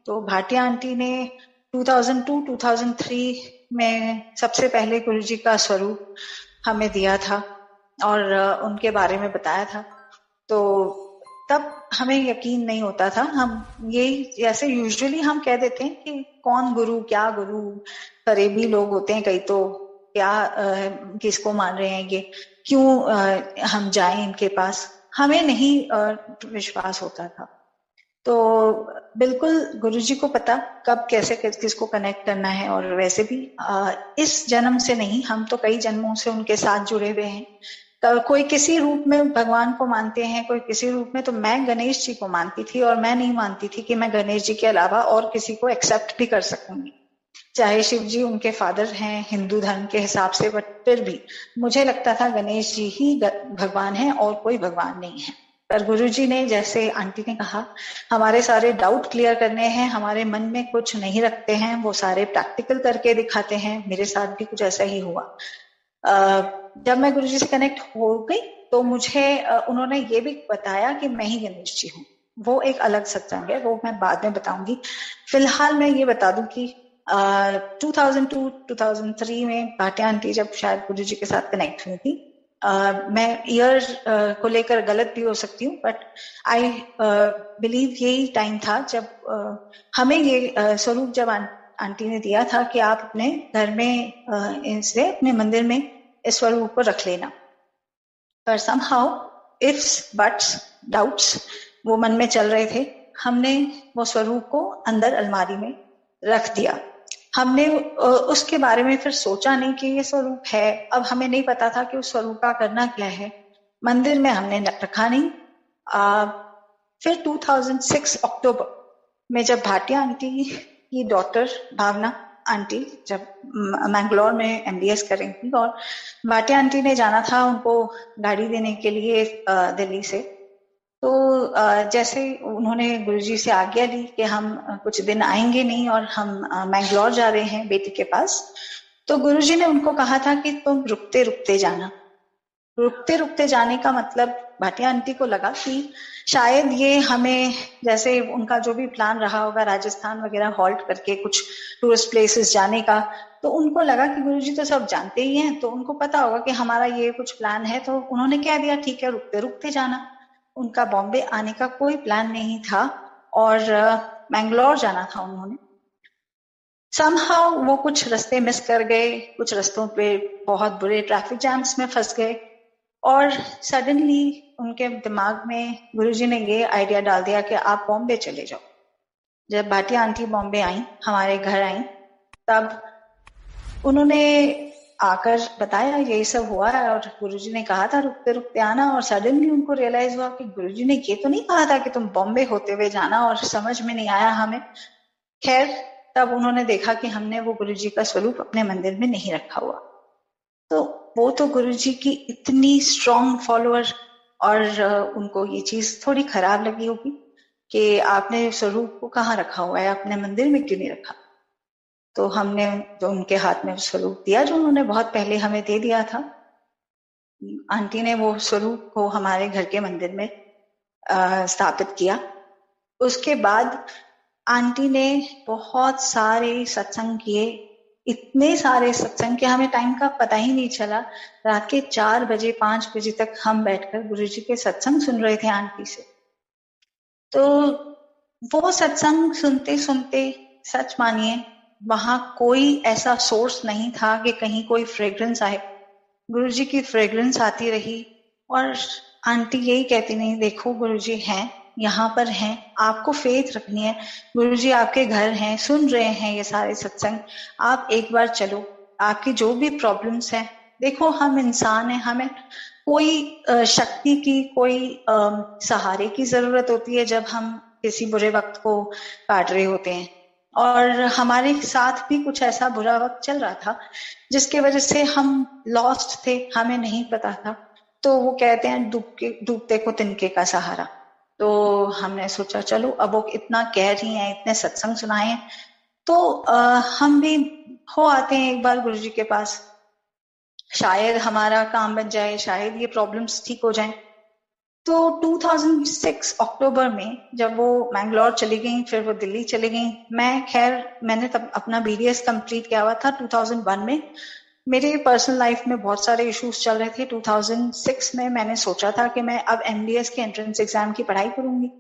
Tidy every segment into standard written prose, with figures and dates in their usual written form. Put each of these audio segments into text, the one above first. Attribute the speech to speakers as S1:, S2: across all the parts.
S1: तो भाटिया आंटी ने 2002-2003 में सबसे पहले गुरुजी का स्वरूप हमें दिया था और उनके बारे में बताया था। तो तब हमें यकीन नहीं होता था। हम यही जैसे यूजुअली हम कह देते हैं कि कौन गुरु, क्या गुरु, करीबी लोग होते हैं कई, तो क्या किसको मान रहे हैं ये, क्यों हम जाएं इनके पास, हमें नहीं विश्वास होता था। तो बिल्कुल गुरुजी को पता कब कैसे किसको कनेक्ट करना है। और वैसे भी इस जन्म से नहीं, हम तो कई जन्मों से उनके साथ जुड़े हुए हैं। कोई किसी रूप में भगवान को मानते हैं, कोई किसी रूप में। तो मैं गणेश जी को मानती थी और मैं नहीं मानती थी कि मैं गणेश जी के अलावा और किसी को एक्सेप्ट भी कर सकूंगी। चाहे शिव जी उनके फादर हैं हिंदू धर्म के हिसाब से, बट फिर भी मुझे लगता था गणेश जी ही भगवान है और कोई भगवान नहीं है। पर गुरुजी ने, जैसे आंटी ने कहा, हमारे सारे डाउट क्लियर करने हैं, हमारे मन में कुछ नहीं रखते हैं, वो सारे प्रैक्टिकल करके दिखाते हैं। मेरे साथ भी कुछ ऐसा ही हुआ। जब मैं गुरुजी से कनेक्ट हो गई तो मुझे उन्होंने ये भी बताया कि मैं ही गणेश जी हूँ। वो एक अलग सत्संग है, वो मैं बाद में बताऊंगी। फिलहाल मैं ये बता दूं कि 2002-2003 में भाटिया आंटी जब शायद गुरुजी के साथ कनेक्ट हुई थी, मैं ईयर को लेकर गलत भी हो सकती हूँ, बट आई बिलीव यही टाइम था जब हमें ये स्वरूप जब आंटी ने दिया था कि आप अपने घर में इसे अपने मंदिर में इस स्वरूप को रख लेना। पर somehow इफ्स, बट्स, डाउट्स वो मन में चल रहे थे। हमने वो स्वरूप को अंदर अलमारी में रख दिया। हमने उसके बारे में फिर सोचा नहीं कि ये स्वरूप है। अब हमें नहीं पता था कि उस स्वरूप का करना क्या है। मंदिर में हमने रखा नहीं। फिर 2006 अक्टूबर में जब भाटिया आंटी की डॉटर भावना आंटी जब मैंगलोर में एमबीएस कर रही थी और भाटिया आंटी ने जाना था उनको गाड़ी देने के लिए दिल्ली से, तो जैसे उन्होंने गुरुजी से आज्ञा ली कि हम कुछ दिन आएंगे नहीं और हम मैंगलोर जा रहे हैं बेटी के पास। तो गुरुजी ने उनको कहा था कि तुम रुकते रुकते जाना। रुकते रुकते जाने का मतलब भाटिया आंटी को लगा कि शायद ये हमें, जैसे उनका जो भी प्लान रहा होगा राजस्थान वगैरह हॉल्ट करके कुछ टूरिस्ट प्लेसेस जाने का, तो उनको लगा कि गुरुजी तो सब जानते ही हैं, तो उनको पता होगा कि हमारा ये कुछ प्लान है। तो उन्होंने कह दिया ठीक है रुकते रुकते जाना। उनका बॉम्बे आने का कोई प्लान नहीं था और मैंगलोर जाना था उन्होंने। समहाउ वो कुछ रास्ते मिस कर गए, कुछ रास्तों पे बहुत बुरे ट्रैफिक जैम्स में फंस गए और सडनली उनके दिमाग में गुरुजी ने ये आइडिया डाल दिया कि आप बॉम्बे चले जाओ। जब भाटिया आंटी बॉम्बे आई, हमारे घर आई, तब उन्होंने आकर बताया यही सब हुआ है और गुरुजी ने कहा था रुकते रुकते आना। और सडनली उनको रियलाइज हुआ कि गुरुजी ने ये तो नहीं कहा था कि तुम बॉम्बे होते हुए जाना, और समझ में नहीं आया हमें। खैर, तब उन्होंने देखा कि हमने वो गुरुजी का स्वरूप अपने मंदिर में नहीं रखा हुआ। तो वो तो गुरुजी की इतनी स्ट्रॉन्ग फॉलोअर, और उनको ये चीज थोड़ी खराब लगी होगी कि आपने स्वरूप को कहाँ रखा हुआ है, अपने मंदिर में क्यों नहीं रखा। तो हमने जो उनके हाथ में स्वरूप दिया, जो उन्होंने बहुत पहले हमें दे दिया था, आंटी ने वो स्वरूप को हमारे घर के मंदिर में स्थापित किया। उसके बाद आंटी ने बहुत सारे सत्संग किए, इतने सारे सत्संग कि हमें टाइम का पता ही नहीं चला। रात के 4 बजे 5 बजे तक हम बैठकर गुरुजी के सत्संग सुन रहे थे आंटी से। तो वो सत्संग सुनते सुनते, सच मानिए, वहां कोई ऐसा सोर्स नहीं था कि कहीं कोई फ्रेग्रेंस आए। गुरुजी की फ्रेग्रेंस आती रही और आंटी यही कहती, नहीं देखो गुरुजी हैं, यहाँ पर हैं, आपको फेथ रखनी है, गुरुजी आपके घर हैं, सुन रहे हैं ये सारे सत्संग, आप एक बार चलो। आपकी जो भी प्रॉब्लम्स हैं, देखो हम इंसान हैं, हमें कोई शक्ति की, कोई सहारे की जरूरत होती है जब हम किसी बुरे वक्त को काट रहे होते हैं। और हमारे साथ भी कुछ ऐसा बुरा वक्त चल रहा था जिसके वजह से हम लॉस्ट थे, हमें नहीं पता था। तो वो कहते हैं डूबते को तिनके का सहारा। तो हमने सोचा चलो, अब वो इतना कह रही हैं, इतने सत्संग सुनाए हैं, तो हम भी हो आते हैं एक बार गुरुजी के पास, शायद हमारा काम बन जाए, शायद ये प्रॉब्लम्स ठीक हो जाएं। तो 2006 अक्टूबर में जब वो मैंगलोर चली गई, फिर वो दिल्ली चली गई, मैंने तब अपना BDS कंप्लीट किया हुआ था 2001 में। मेरे पर्सनल लाइफ में बहुत सारे इश्यूज चल रहे थे। 2006 में मैंने सोचा था कि मैं अब MDS के एंट्रेंस एग्जाम की पढ़ाई करूंगी,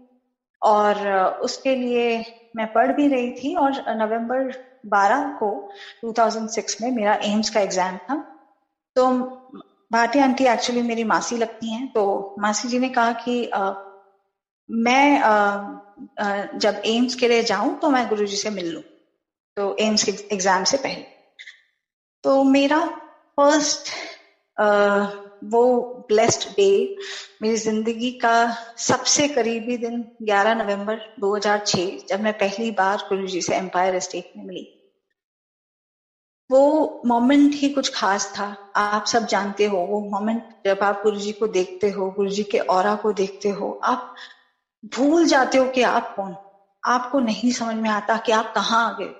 S1: और उसके लिए मैं पढ़ भी रही थी। और नवंबर 12 को 2006 में मेरा एम्स का एग्जाम था। तो भाटी आंटी एक्चुअली मेरी मासी लगती हैं, तो मासी जी ने कहा कि मैं जब एम्स के लिए जाऊं तो मैं गुरुजी से मिल लूं, तो एम्स के एग्जाम से पहले। तो मेरा फर्स्ट वो ब्लेस्ड डे, मेरी जिंदगी का सबसे करीबी दिन 11 नवंबर 2006, जब मैं पहली बार गुरुजी से एम्पायर एस्टेट में मिली। वो मोमेंट ही कुछ खास था। आप सब जानते हो वो मोमेंट, जब आप गुरुजी को देखते हो, गुरुजी के ऑरा को देखते हो, आप भूल जाते हो कि आप कौन। आपको नहीं समझ में आता कि आप कहाँ आ गए।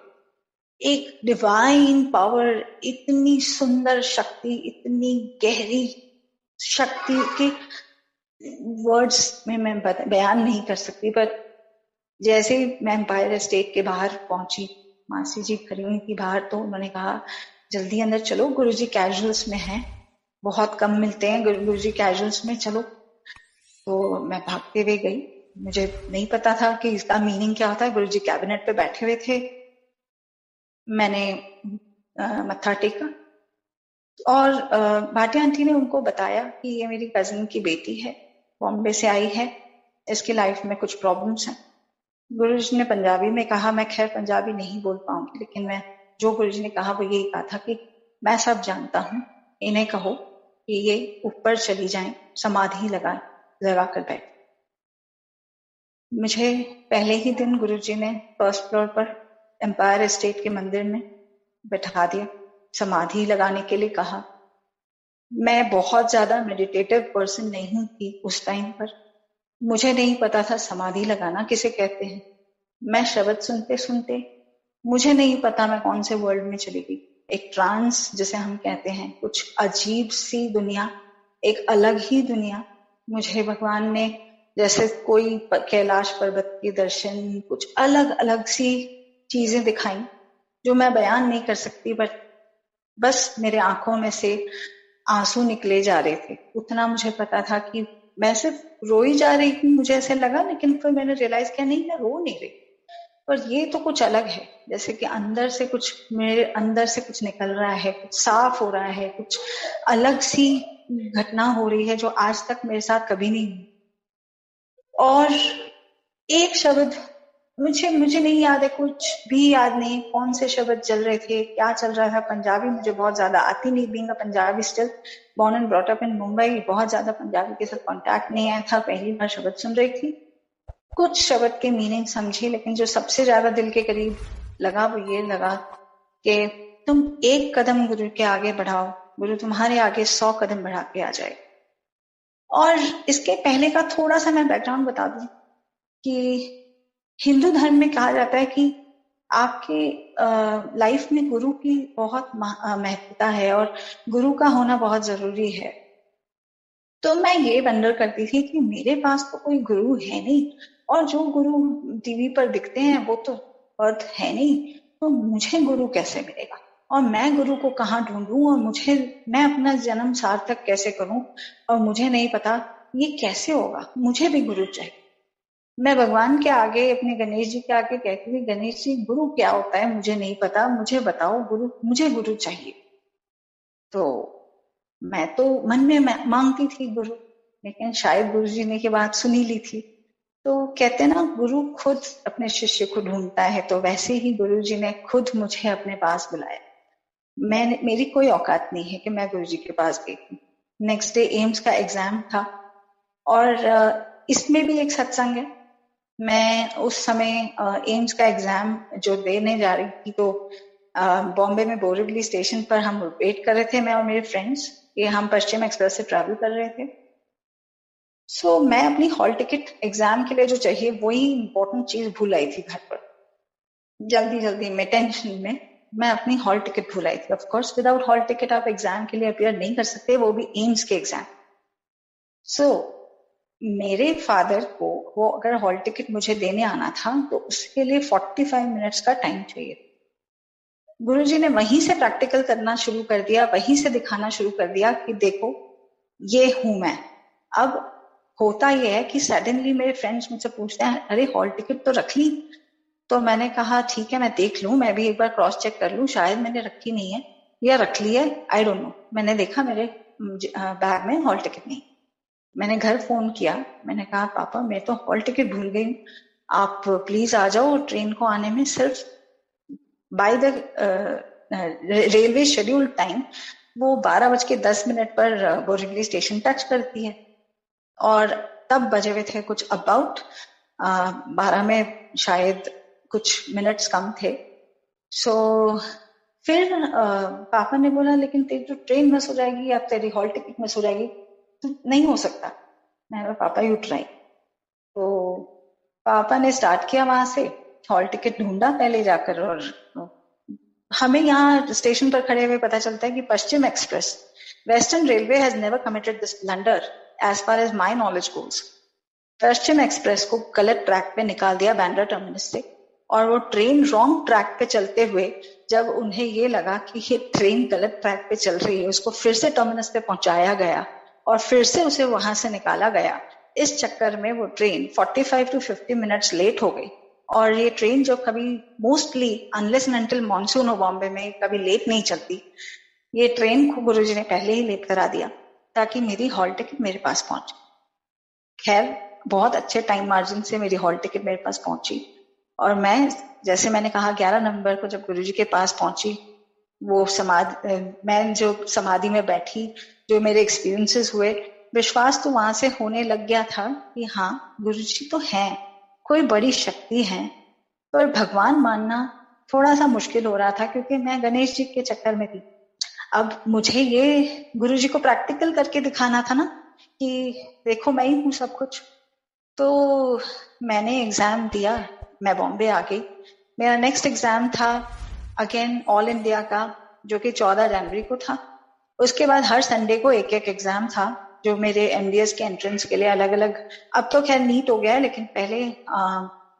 S1: एक डिवाइन पावर, इतनी सुंदर शक्ति, इतनी गहरी शक्ति की वर्ड्स में मैं बयान नहीं कर सकती। पर जैसे मैं एम्पायर एस्टेट के बाहर पहुंची, मासी जी खड़ी हुई थी बाहर, तो उन्होंने कहा जल्दी अंदर चलो, गुरुजी कैजुअल्स में हैं, बहुत कम मिलते हैं गुरुजी कैजुअल्स में, चलो। तो मैं भागते हुए गई। मुझे नहीं पता था कि इसका मीनिंग क्या होता है। गुरुजी कैबिनेट पे बैठे हुए थे। मैंने मत्था टेका, और भाटी आंटी ने उनको बताया कि ये मेरी कजिन की बेटी है, बॉम्बे से आई है, इसकी लाइफ में कुछ प्रॉब्लम्स हैं। गुरुजी ने पंजाबी में कहा, मैं खैर पंजाबी नहीं बोल पाऊंगी, लेकिन मैं जो गुरुजी ने कहा वो यही कहा था कि मैं सब जानता हूँ, इन्हें कहो कि ये ऊपर चली जाएं, समाधि लगा कर बैठ। मुझे पहले ही दिन गुरुजी ने फर्स्ट फ्लोर पर एम्पायर एस्टेट के मंदिर में बैठा दिया, समाधि लगाने के लिए कहा। मैं बहुत ज्यादा मेडिटेटिव पर्सन नहीं थी उस टाइम पर, मुझे नहीं पता था समाधि लगाना किसे कहते हैं। मैं शब्द सुनते सुनते, मुझे नहीं पता मैं कौन से वर्ल्ड में चली गई, एक ट्रांस जिसे हम कहते हैं, कुछ अजीब सी दुनिया, एक अलग ही दुनिया। मुझे भगवान ने जैसे कोई कैलाश पर्वत के दर्शन, कुछ अलग अलग सी चीजें दिखाई जो मैं बयान नहीं कर सकती, बट बस मेरे आंखों में से आंसू निकले जा रहे थे। उतना मुझे पता था कि मैं सिर्फ रोई जा रही थी, मुझे ऐसे लगा, लेकिन फिर मैंने रियलाइज किया नहीं, मैं रो नहीं रही, पर ये तो कुछ अलग है। जैसे कि अंदर से कुछ, मेरे अंदर से कुछ निकल रहा है, कुछ साफ हो रहा है, कुछ अलग सी घटना हो रही है जो आज तक मेरे साथ कभी नहीं हुई। और एक शब्द मुझे नहीं याद है, कुछ भी याद नहीं कौन से शब्द चल रहे थे, क्या चल रहा था। पंजाबी मुझे बहुत ज्यादा आती नहीं, being a Punjabi still born and brought up in Mumbai, बहुत ज्यादा पंजाबी के साथ कांटेक्ट नहीं आया था, पहली बार शब्द सुन रही थी। कुछ शब्द के मीनिंग समझी, लेकिन जो सबसे ज्यादा दिल के करीब लगा वो ये लगा कि तुम एक कदम गुरु के आगे बढ़ाओ, गुरु तुम्हारे आगे 100 कदम बढ़ा के आ जाए। और इसके पहले का थोड़ा सा मैं बैकग्राउंड बता दूं कि हिंदू धर्म में कहा जाता है कि आपके लाइफ में गुरु की बहुत महत्वता है और गुरु का होना बहुत जरूरी है। तो मैं ये वंडर करती थी कि मेरे पास तो कोई गुरु है नहीं, और जो गुरु टीवी पर दिखते हैं वो तो अर्थ है नहीं, तो मुझे गुरु कैसे मिलेगा, और मैं गुरु को कहाँ ढूंढूं, और मैं अपना जन्म सार्थक कैसे करूं, और मुझे नहीं पता ये कैसे होगा, मुझे भी गुरु चाहिए। मैं भगवान के आगे, अपने गणेश जी के आगे कहती थी, गणेश जी गुरु क्या होता है मुझे नहीं पता, मुझे बताओ गुरु, मुझे गुरु चाहिए। तो मैं तो मन में मांगती थी गुरु, लेकिन शायद गुरु जी ने ये बात सुनी ली थी। तो कहते ना, गुरु खुद अपने शिष्य को ढूंढता है, तो वैसे ही गुरु जी ने खुद मुझे अपने पास बुलाया। मेरी कोई औकात नहीं है कि मैं गुरु जी के पास गई। नेक्स्ट डे एम्स का एग्जाम था, और इसमें भी एक सत्संग है। मैं उस समय एम्स का एग्जाम जो देने जा रही थी, तो बॉम्बे में बोरीवली स्टेशन पर हम वेट कर रहे थे, मैं और मेरे फ्रेंड्स, ये हम पश्चिम एक्सप्रेस से ट्रैवल कर रहे थे। सो मैं अपनी हॉल टिकट एग्जाम के लिए जो चाहिए वही इंपॉर्टेंट चीज भूल आई थी घर पर, जल्दी जल्दी में, टेंशन में मैं अपनी हॉल टिकट भूल आई थी। Of course without hall ticket आप एग्जाम के लिए अपियर नहीं कर सकते, वो भी एम्स के एग्जाम। सो मेरे फादर को वो अगर हॉल टिकट मुझे देने आना था तो उसके लिए 45 मिनट्स का टाइम चाहिए। गुरुजी ने वहीं से प्रैक्टिकल करना शुरू कर दिया, वहीं से दिखाना शुरू कर दिया कि देखो ये हूं मैं। अब होता यह है कि सडनली मेरे फ्रेंड्स मुझसे पूछते हैं अरे हॉल टिकट तो रख ली? तो मैंने कहा ठीक है मैं देख लूं, मैं भी एक बार क्रॉस चेक कर लूं, शायद मैंने रखी नहीं है या रख ली है, आई डोंट नो। मैंने देखा मेरे बैग में हॉल टिकट नहीं। मैंने घर फोन किया, मैंने कहा पापा मैं तो हॉल टिकट भूल गई हूँ, आप प्लीज आ जाओ, ट्रेन को आने में सिर्फ by the railway scheduled time वो 12:10 पर बोरिवली स्टेशन टच करती है। और तब बजे हुए थे कुछ अबाउट 12 में शायद कुछ मिनट्स कम थे। सो फिर पापा ने बोला लेकिन तेरी तो ट्रेन मिस हो जाएगी या तेरी हॉल टिकट मिस हो जाएगी, तो नहीं हो सकता। मैंने कहा पापा यू ट्राई। तो पापा ने स्टार्ट किया वहां से, हॉल टिकट ढूंढा पहले जाकर, और हमें यहाँ स्टेशन पर खड़े हुए पता चलता है कि Paschim express, western railway has never committed this blunder as far as my knowledge goes. Paschim express को गलत ट्रैक पे निकाल दिया बांद्रा टर्मिनस से, और वो ट्रेन रॉन्ग ट्रैक पे चलते हुए जब उन्हें ये लगा कि ये ट्रेन गलत ट्रैक पे चल रही है, उसको फिर से टर्मिनस पे पहुंचाया गया और फिर से उसे वहां से निकाला गया। इस चक्कर में वो ट्रेन 45 to 50 मिनट्स लेट हो गई। और ये ट्रेन जो कभी mostly unless and until monsoon हो बॉम्बे में कभी लेट नहीं चलती, ये ट्रेन को गुरुजी ने पहले ही लेट करा दिया ताकि मेरी हॉल टिकट मेरे पास पहुंचे। खैर बहुत अच्छे टाइम मार्जिन से मेरी हॉल टिकट मेरे पास पहुंची, और मैं जैसे मैंने कहा 11 नवंबर को जब गुरुजी के पास पहुंची, वो मैं जो समाधि में बैठी, जो मेरे एक्सपीरियंसेस हुए, विश्वास तो वहां से होने लग गया था कि हाँ गुरुजी तो हैं, कोई बड़ी शक्ति है। पर भगवान मानना थोड़ा सा मुश्किल हो रहा था क्योंकि मैं गणेश जी के चक्कर में थी। अब मुझे ये गुरुजी को प्रैक्टिकल करके दिखाना था ना कि देखो मैं ही हूँ सब कुछ। तो मैंने एग्जाम दिया, मैं बॉम्बे आ गई। मेरा नेक्स्ट एग्जाम था अगेन ऑल इंडिया का, जो कि 14 जनवरी को था। उसके बाद हर संडे को एक एक एग्जाम था जो मेरे एमडीएस के एंट्रेंस के लिए अलग अलग, अब तो खैर नीट हो गया है, लेकिन पहले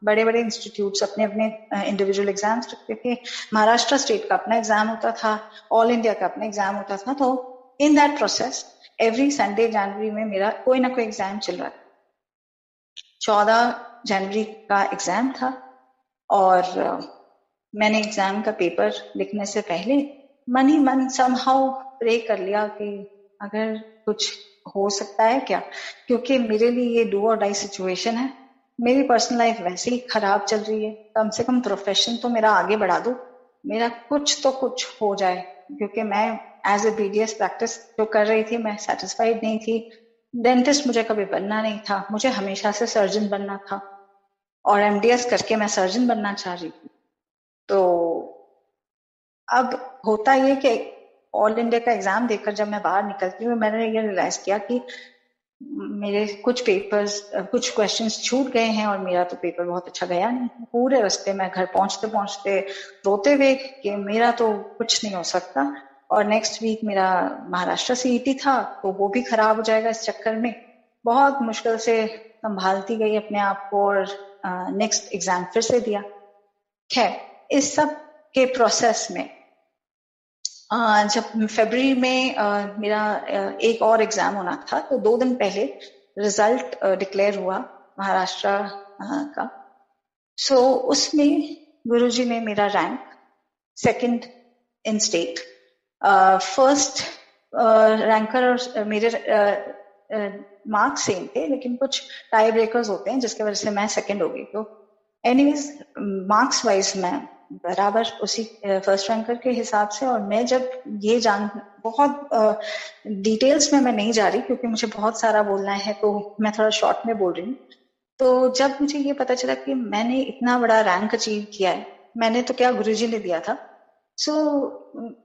S1: बड़े बड़े इंस्टीट्यूट्स अपने अपने इंडिविजुअल एग्जाम्स रखते थे। महाराष्ट्र स्टेट का अपना एग्जाम होता था, ऑल इंडिया का अपना एग्जाम होता था। तो in that process every Sunday जनवरी में मेरा कोई ना कोई एग्जाम चल रहा था। 14 जनवरी का एग्जाम था और मैंने एग्जाम का पेपर लिखने से पहले मन ही मन समहाउ प्रे कर लिया कि अगर कुछ हो सकता है क्या, क्योंकि मेरे लिए ये डू और डाई सिचुएशन है। मेरी पर्सनल लाइफ वैसे ही खराब चल रही है, कम से कम प्रोफेशन तो मेरा आगे बढ़ा दो, मेरा कुछ तो कुछ हो जाए। क्योंकि मैं एज ए बीडीएस प्रैक्टिस जो कर रही थी, मैं सेटिस्फाइड नहीं थी। डेंटिस्ट मुझे कभी बनना नहीं था, मुझे हमेशा से सर्जन बनना था, और एमडीएस करके मैं सर्जन बनना चाह रही थी। तो अब होता ये कि ऑल इंडिया का एग्जाम देकर जब मैं बाहर निकलती हूँ, मैंने ये रियलाइज किया कि मेरे कुछ पेपर्स, कुछ क्वेश्चंस छूट गए हैं और मेरा तो पेपर बहुत अच्छा गया नहीं। पूरे रास्ते में घर पहुंचते पहुंचते रोते हुए कि मेरा तो कुछ नहीं हो सकता। और नेक्स्ट वीक मेरा महाराष्ट्र सीईटी था, तो वो भी खराब हो जाएगा इस चक्कर में। बहुत मुश्किल से संभालती गई अपने आप को और नेक्स्ट एग्जाम फिर से दिया। खैर इस सब के प्रोसेस में जब फरवरी में मेरा एक और एग्जाम होना था, तो 2 दिन पहले रिजल्ट डिक्लेयर हुआ महाराष्ट्र का। सो उसमें गुरुजी ने मेरा rank second in state, first ranker और मेरे मार्क्स सेम थे, लेकिन कुछ टाई ब्रेकर्स होते हैं जिसकी वजह से मैं सेकंड हो गई। तो एनीवेज मार्क्स वाइज मैं बराबर उसी फर्स्ट रैंकर के हिसाब से। और मैं जब ये बहुत डिटेल्स में मैं नहीं जा रही क्योंकि मुझे बहुत सारा बोलना है, तो मैं थोड़ा शॉर्ट में बोल रही हूँ। तो जब मुझे ये पता चला कि मैंने इतना बड़ा रैंक अचीव किया है, मैंने तो क्या गुरुजी ने दिया था। सो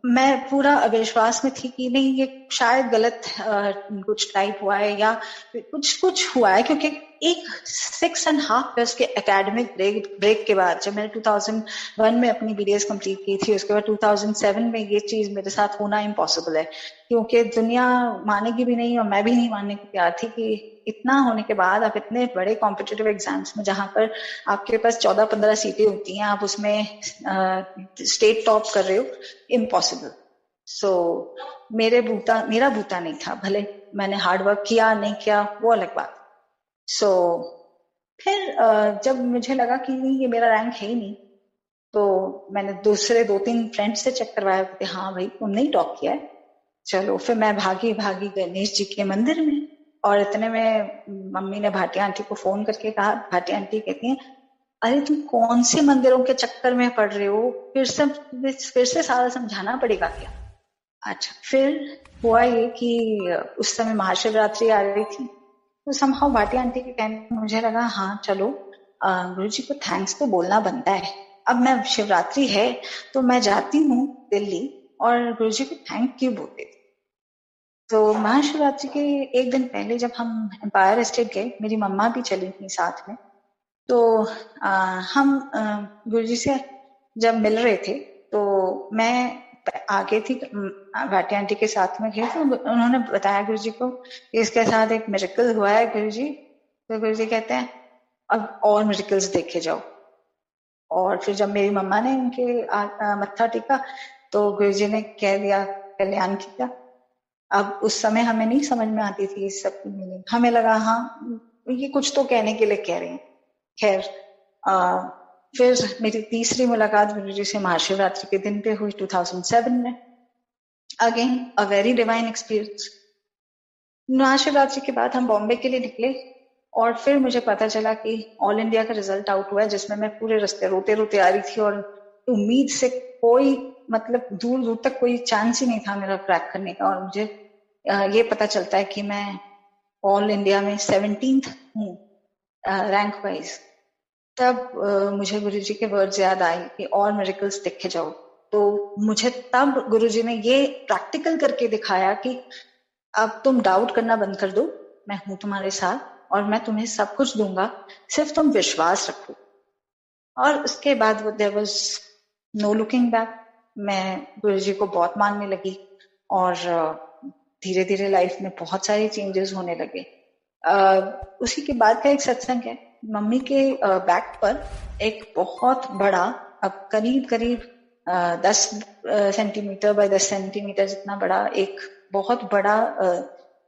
S1: मैं पूरा अविश्वास में थी कि नहीं ये शायद गलत कुछ टाइप हुआ है या कुछ हुआ है, क्योंकि एक 6.5 years के एकेडमिक ब्रेक के बाद, जब मैंने 2001 में अपनी बीडीएस कंप्लीट की थी, उसके बाद 2007 में ये चीज मेरे साथ होना इम्पॉसिबल है, क्योंकि दुनिया मानेगी भी नहीं और मैं भी नहीं मानने को तैयार थी कि इतना होने के बाद आप इतने बड़े कॉम्पिटिटिव एग्जाम्स में जहां पर आपके पास 14-15 सीटें होती हैं, आप उसमें स्टेट टॉप कर रहे हो, इम्पॉसिबल। सो मेरा बूता नहीं था, भले मैंने हार्ड वर्क किया नहीं किया वो अलग बात। सो फिर जब मुझे लगा कि नहीं ये मेरा रैंक है ही नहीं, तो मैंने दूसरे 2-3 फ्रेंड से चेक करवाया कि हाँ भाई तुमने ही टॉप किया है, चलो। फिर मैं भागी गणेश जी के मंदिर में, और इतने में मम्मी ने भाटिया आंटी को फोन करके कहा, भाटिया आंटी कहती हैं अरे तुम कौन से मंदिरों के चक्कर में पड़ रहे हो, फिर से सारा समझाना पड़ेगा क्या। अच्छा, फिर हुआ ये कि उस समय महाशिवरात्रि आ रही थी, तो समहाउ भाटिया आंटी के कहने मुझे लगा हाँ चलो गुरु जी को थैंक्स तो बोलना बनता है। अब मैं शिवरात्रि है तो मैं जाती हूँ दिल्ली और गुरु जी को थैंक क्यों बोलते थे। तो महाशिवरात्रि के एक दिन पहले जब हम एम्पायर स्टेट गए, मेरी मम्मा भी चली थी साथ में, तो हम गुरु जी से जब मिल रहे थे तो मैं आगे थी, भाटिया आंटी के साथ में गए, तो उन्होंने बताया गुरु जी को कि इसके साथ एक मिरेकल हुआ है गुरु जी। तो गुरु जी कहते हैं अब और मिरेकल्स देखे जाओ। और फिर जब मेरी मम्मा ने उनके मत्था टेका तो गुरु जी ने कह दिया कल्याण किया। अब उस समय हमें नहीं समझ में आती थी इस सब की मीनिंग, हमें लगा हाँ ये कुछ तो कहने के लिए कह रहे हैं। खैर फिर मेरी तीसरी मुलाकात गुरु जी से महाशिवरात्रि के दिन पे हुई 2007 में। Again a very divine experience. Mahashivratri के बाद हम बॉम्बे के लिए निकले और फिर मुझे पता चला कि ऑल इंडिया का रिजल्ट आउट हुआ है, जिसमें मैं पूरे रास्ते रोते रोते आ रही थी और उम्मीद से कोई मतलब दूर दूर तक कोई चांस ही नहीं था मेरा क्रैक करने का। और मुझे ये पता चलता है कि मैं ऑल इंडिया में 17th हूँ रैंक वाइज। तब मुझे गुरुजी के वर्ड्स याद आए कि और मिरेकल्स देखे जाओ। तो मुझे तब गुरुजी ने ये प्रैक्टिकल करके दिखाया कि अब तुम डाउट करना बंद कर दो, मैं हूं तुम्हारे साथ और मैं तुम्हें सब कुछ दूंगा, सिर्फ तुम विश्वास रखो। और उसके बाद there was no looking back. मैं गुरुजी को बहुत मानने लगी और धीरे धीरे लाइफ में बहुत सारे चेंजेस होने लगे। उसी के बाद का एक सत्संग है, मम्मी के बैक पर एक बहुत बड़ा, अब करीब करीब 10 सेंटीमीटर बाय 10 सेंटीमीटर जितना बड़ा एक बहुत बड़ा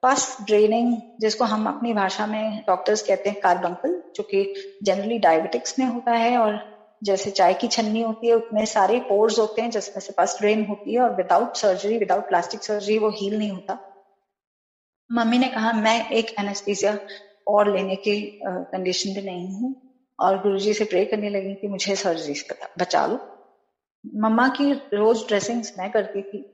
S1: पस ड्रेनिंग, जिसको हम अपनी भाषा में डॉक्टर्स कहते हैं कार्बंकल, जो कि जनरली डायबिटिक्स में होता है। और जैसे चाय की छन्नी होती है उतने सारे पोर्स होते हैं जिसमें से पस ड्रेन होती है, और without surgery, without plastic surgery वो हील नहीं होता। मम्मी ने कहा मैं एक एनेस्थीसिया और लेने के कंडीशन पे नहीं हूँ, और गुरुजी से प्रे करने लगी कि मुझे सर्जरी से बचा लो। मम्मा की रोज ड्रेसिंग्स मैं करती थी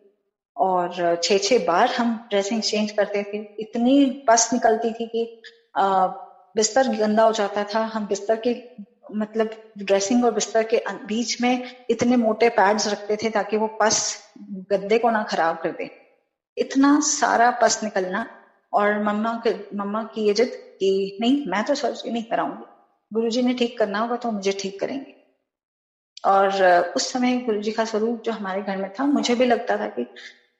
S1: और 6-6 बार हम ड्रेसिंग चेंज करते थे। इतनी पस निकलती थी कि बिस्तर गंदा हो जाता था। हम बिस्तर के मतलब ड्रेसिंग और बिस्तर के बीच में इतने मोटे पैड्स रखते थे ताकि वो पस गद्दे को ना खराब कर दे। इतना सारा पस निकलना, और मम्मा की ये जिद कि नहीं मैं तो सर्जरी नहीं कराऊंगी, गुरुजी ने ठीक करना होगा तो मुझे ठीक करेंगे। और उस समय गुरुजी का स्वरूप जो हमारे घर में था, मुझे भी लगता था कि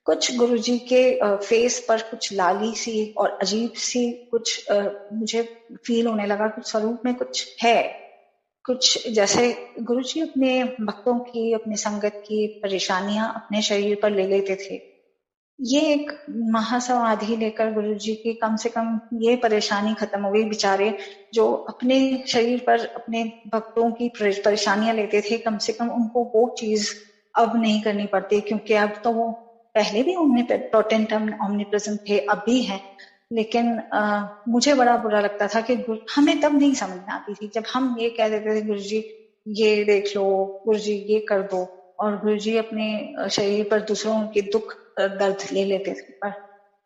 S1: कुछ गुरुजी के फेस पर कुछ लाली सी और अजीब सी कुछ मुझे फील होने लगा, कुछ स्वरूप में कुछ है, कुछ जैसे गुरुजी अपने भक्तों की, अपनी संगत की परेशानियां अपने शरीर पर ले लेते थे। ये एक महासमाधि लेकर गुरुजी की कम से कम ये परेशानी खत्म हो गई। बेचारे जो अपने शरीर पर अपने भक्तों की परेशानियां लेते थे, कम से कम उनको वो चीज अब नहीं करनी पड़ती, क्योंकि अब तो वो पहले भी ओमनीपोटेंट ओमनीप्रेजेंट थे, अब भी हैं। लेकिन मुझे बड़ा बुरा लगता था कि हमें तब नहीं समझ में आती थी जब हम ये कह देते थे गुरुजी ये देख लो, गुरुजी ये कर दो, और गुरुजी अपने शरीर पर दूसरों के दुख दर्द ले लेते थे। पर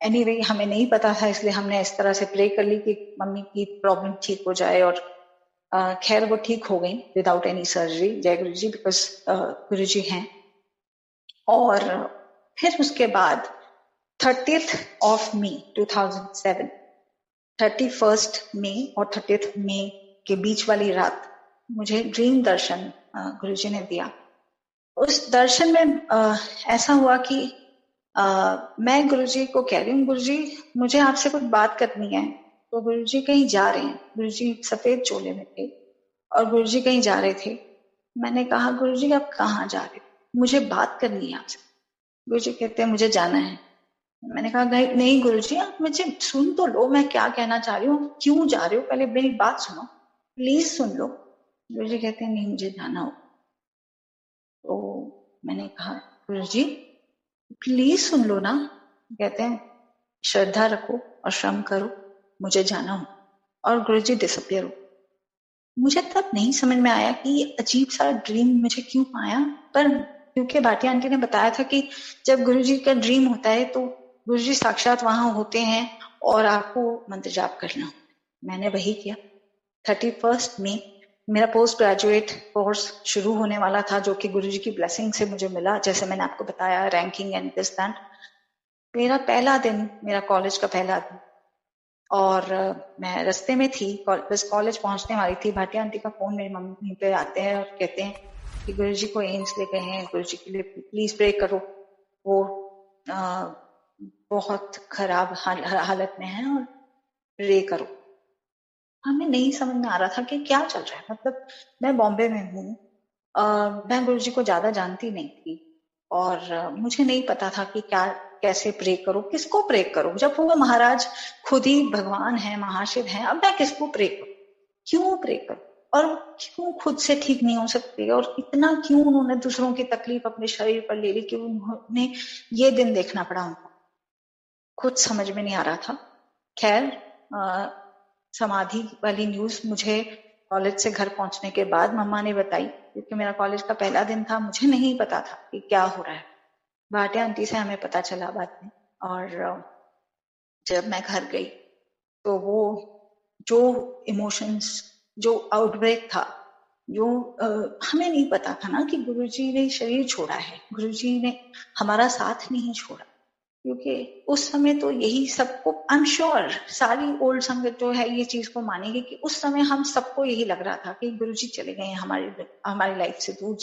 S1: एनीवे हमें नहीं पता था, इसलिए हमने इस तरह से प्रे कर ली कि मम्मी की प्रॉब्लम ठीक हो जाए। और खैर वो ठीक हो गई विदाउट एनी सर्जरी, जय गुरु जी, बिकॉज गुरु जी हैं। और फिर उसके बाद 30th of May 2007, 31st मई और 30th मई के बीच वाली रात मुझे ड्रीम दर्शन गुरु जी ने दिया। उस दर्शन में ऐसा हुआ कि मैं गुरुजी को कह रही हूँ, गुरुजी मुझे आपसे कुछ बात करनी है। तो गुरुजी कहीं जा रहे हैं, गुरुजी सफेद चोले में थे और गुरुजी कहीं जा रहे थे। मैंने कहा गुरुजी आप कहाँ जा रहे हो, मुझे बात करनी है आपसे। गुरुजी कहते हैं मुझे जाना है। मैंने कहा नहीं गुरुजी आप मुझे सुन तो लो, मैं क्या कहना चाह रही हूँ, क्यों जा रहे हो, पहले मेरी बात सुनो, प्लीज सुन लो। गुरुजी कहते हैं नहीं मुझे जाना हो। तो मैंने कहा गुरुजी प्लीज सुन लो ना। कहते हैं श्रद्धा रखो और श्रम करो, मुझे जाना हो। और गुरुजी डिसअपियर हो। मुझे तब नहीं समझ में आया कि ये अजीब सा ड्रीम मुझे क्यों आया, पर क्योंकि भाटिया आंटी ने बताया था कि जब गुरुजी का ड्रीम होता है तो गुरुजी साक्षात वहां होते हैं और आपको मंत्र जाप करना। मैंने वही किया। 31 मई मेरा पोस्ट ग्रेजुएट कोर्स शुरू होने वाला था, जो कि गुरुजी की ब्लेसिंग से मुझे मिला, जैसे मैंने आपको बताया रैंकिंग एंड दिस दैट। मेरा पहला दिन, मेरा कॉलेज का पहला दिन, और मैं रास्ते में थी, बस कॉलेज पहुंचने वाली थी। भाटिया आंटी का फोन मेरी मम्मी पे आते हैं और कहते हैं कि गुरुजी को एम्स ले गए हैं, गुरुजी के लिए प्लीज प्रे करो, वो बहुत खराब हालत में है और प्रे करो। हमें नहीं समझ में आ रहा था कि क्या चल रहा है। मतलब मैं बॉम्बे में हूँ, मैं गुरुजी को ज्यादा जानती नहीं थी और मुझे नहीं पता था कि क्या कैसे प्रे करो, किसको प्रे करो, जब वो महाराज खुद ही भगवान है, महाशिव है। अब मैं किसको प्रे करूं, क्यों प्रे करूं, और क्यों खुद से ठीक नहीं हो सकती, और इतना क्यों उन्होंने दूसरों की तकलीफ अपने शरीर पर ले ली कि उन्होंने ये दिन देखना पड़ा उनको। कुछ समझ में नहीं आ रहा था। खैर समाधि वाली न्यूज मुझे कॉलेज से घर पहुंचने के बाद मम्मा ने बताई, क्योंकि मेरा कॉलेज का पहला दिन था, मुझे नहीं पता था कि क्या हो रहा है। भाटिया आंटी से हमें पता चला बाद में। और जब मैं घर गई तो वो जो इमोशंस, जो आउटब्रेक था, जो हमें नहीं पता था ना कि गुरुजी ने शरीर छोड़ा है, गुरुजी ने हमारा साथ नहीं छोड़ा। क्योंकि उस समय तो यही सबको, आई एम श्योर सारी ओल्ड संगत जो है ये चीज को मानेगी कि उस समय हम सबको यही लग रहा था कि गुरुजी चले गए हैं, हमारी लाइफ से दूर